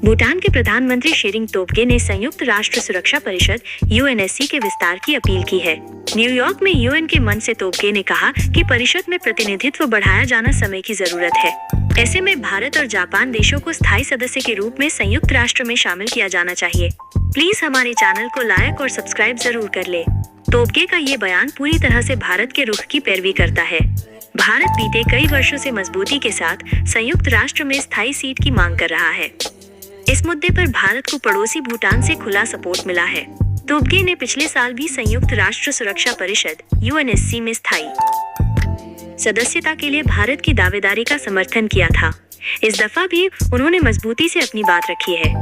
भूटान के प्रधानमंत्री शेरिंग तोब्गे ने संयुक्त राष्ट्र सुरक्षा परिषद यूएनएससी के विस्तार की अपील की है। न्यूयॉर्क में यूएन के मंच से तोब्गे ने कहा कि परिषद में प्रतिनिधित्व बढ़ाया जाना समय की जरूरत है। ऐसे में भारत और जापान देशों को स्थायी सदस्य के रूप में संयुक्त राष्ट्र में शामिल किया जाना चाहिए। प्लीज हमारे चैनल को लाइक और सब्सक्राइब जरूर कर ले। तोब्गे का ये बयान पूरी तरह से भारत के रुख की पैरवी करता है। भारत बीते कई वर्षों से मजबूती के साथ संयुक्त राष्ट्र में स्थायी सीट की मांग कर रहा है। इस मुद्दे पर भारत को पड़ोसी भूटान से खुला सपोर्ट मिला है। तोब्गे ने पिछले साल भी संयुक्त राष्ट्र सुरक्षा परिषद यूएनएससी में स्थायी सदस्यता के लिए भारत की दावेदारी का समर्थन किया था। इस दफा भी उन्होंने मजबूती से अपनी बात रखी है।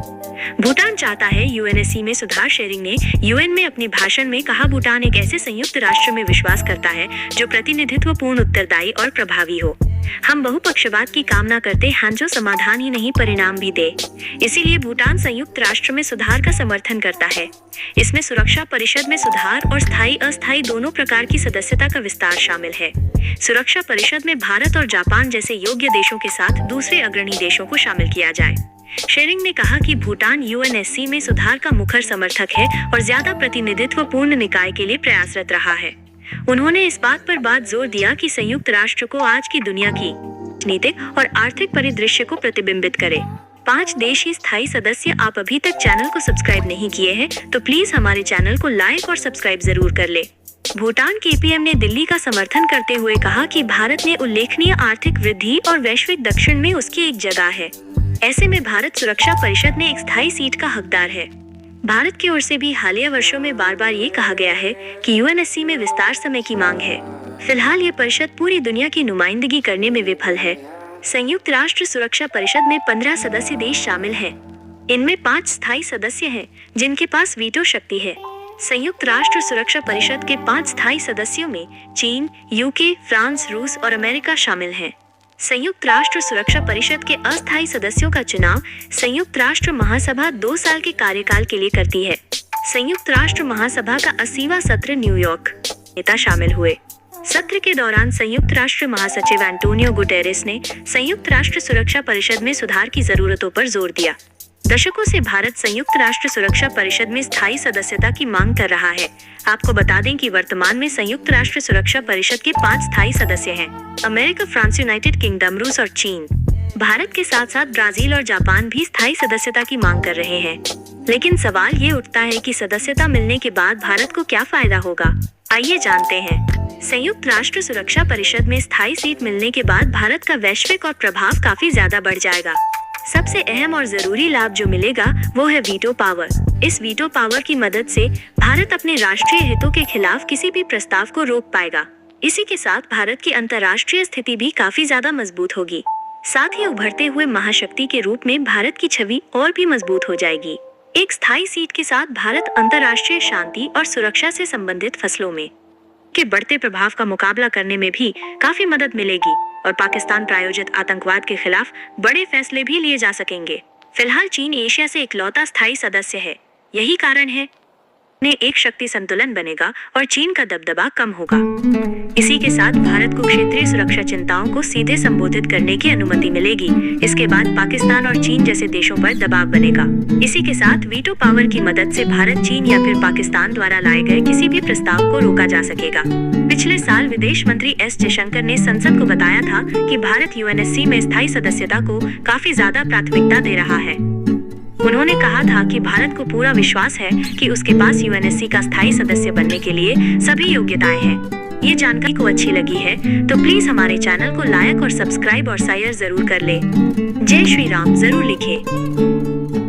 भूटान चाहता है यूएनएससी में सुधार। शेरिंग ने यूएन में अपने भाषण में कहा, भूटान एक ऐसे संयुक्त राष्ट्र में विश्वास करता है जो प्रतिनिधित्वपूर्ण, उत्तरदायी और प्रभावी हो। हम बहुपक्षवाद की कामना करते हैं जो समाधान ही नहीं परिणाम भी दे। इसीलिए भूटान संयुक्त राष्ट्र में सुधार का समर्थन करता है। इसमें सुरक्षा परिषद में सुधार और स्थायी अस्थायी दोनों प्रकार की सदस्यता का विस्तार शामिल है। सुरक्षा परिषद में भारत और जापान जैसे योग्य देशों के साथ दूसरे अग्रणी देशों को शामिल किया जाए। शेरिंग ने कहा कि भूटान यूएनएससी में सुधार का मुखर समर्थक है और ज्यादा प्रतिनिधित्वपूर्ण निकाय के लिए प्रयासरत रहा है। उन्होंने इस बात पर जोर दिया कि संयुक्त राष्ट्र को आज की दुनिया की राजनीतिक और आर्थिक परिदृश्य को प्रतिबिंबित करे। 5 देश ही स्थायी सदस्य। आप अभी तक चैनल को सब्सक्राइब नहीं किए हैं तो प्लीज हमारे चैनल को लाइक और सब्सक्राइब जरूर कर ले। भूटान के पीएम ने दिल्ली का समर्थन करते हुए कहा कि भारत ने उल्लेखनीय आर्थिक वृद्धि और वैश्विक दक्षिण में उसकी एक जगह है। ऐसे में भारत सुरक्षा परिषद में एक स्थायी सीट का हकदार है। भारत की ओर से भी हालिया वर्षों में बार बार ये कहा गया है कि यूएनएससी में विस्तार समय की मांग है। फिलहाल ये परिषद पूरी दुनिया की नुमाइंदगी करने में विफल है। संयुक्त राष्ट्र सुरक्षा परिषद में 15 सदस्य देश शामिल हैं। इनमें 5 स्थायी सदस्य हैं जिनके पास वीटो शक्ति है। संयुक्त राष्ट्र सुरक्षा परिषद के 5 स्थायी सदस्यों में चीन, यूके, फ्रांस, रूस और अमेरिका शामिल हैं। संयुक्त राष्ट्र सुरक्षा परिषद के अस्थायी सदस्यों का चुनाव संयुक्त राष्ट्र महासभा 2 साल के कार्यकाल के लिए करती है। संयुक्त राष्ट्र महासभा का 80वां सत्र न्यूयॉर्क नेता शामिल हुए। सत्र के दौरान संयुक्त राष्ट्र महासचिव एंटोनियो गुटेरेस ने संयुक्त राष्ट्र सुरक्षा परिषद में सुधार की जरूरतों पर जोर दिया। दशकों से भारत संयुक्त राष्ट्र सुरक्षा परिषद में स्थायी सदस्यता की मांग कर रहा है। आपको बता दें कि वर्तमान में संयुक्त राष्ट्र सुरक्षा परिषद के 5 स्थायी सदस्य हैं: अमेरिका, फ्रांस, यूनाइटेड किंगडम, रूस और चीन। भारत के साथ साथ ब्राजील और जापान भी स्थायी सदस्यता की मांग कर रहे हैं। लेकिन सवाल ये उठता है कि सदस्यता मिलने के बाद भारत को क्या फायदा होगा। आइए जानते हैं। संयुक्त राष्ट्र सुरक्षा परिषद में स्थायी सीट मिलने के बाद भारत का वैश्विक और प्रभाव काफी ज्यादा बढ़ जाएगा। सबसे अहम और जरूरी लाभ जो मिलेगा वो है वीटो पावर। इस वीटो पावर की मदद से भारत अपने राष्ट्रीय हितों के खिलाफ किसी भी प्रस्ताव को रोक पाएगा। इसी के साथ भारत की अंतर्राष्ट्रीय स्थिति भी काफी ज्यादा मजबूत होगी। साथ ही उभरते हुए महाशक्ति के रूप में भारत की छवि और भी मजबूत हो जाएगी। एक स्थायी सीट के साथ भारत अंतर्राष्ट्रीय शांति और सुरक्षा से संबंधित फैसलों में के बढ़ते प्रभाव का मुकाबला करने में भी काफी मदद मिलेगी और पाकिस्तान प्रायोजित आतंकवाद के खिलाफ बड़े फैसले भी लिए जा सकेंगे। फिलहाल चीन एशिया से इकलौता स्थायी सदस्य है। यही कारण है ने एक शक्ति संतुलन बनेगा और चीन का दबदबा कम होगा। इसी के साथ भारत को क्षेत्रीय सुरक्षा चिंताओं को सीधे संबोधित करने की अनुमति मिलेगी। इसके बाद पाकिस्तान और चीन जैसे देशों पर दबाव बनेगा। इसी के साथ वीटो पावर की मदद से भारत, चीन या फिर पाकिस्तान द्वारा लाए गए किसी भी प्रस्ताव को रोका जा सकेगा। पिछले साल विदेश मंत्री एस जयशंकर ने संसद को बताया था कि भारत यूएनएससी में स्थायी सदस्यता को काफी ज्यादा प्राथमिकता दे रहा है। उन्होंने कहा था कि भारत को पूरा विश्वास है कि उसके पास यूएनएससी का स्थायी सदस्य बनने के लिए सभी योग्यताएं हैं। ये जानकारी को अच्छी लगी है तो प्लीज हमारे चैनल को लाइक और सब्सक्राइब और शेयर जरूर कर ले। जय श्री राम जरूर लिखे।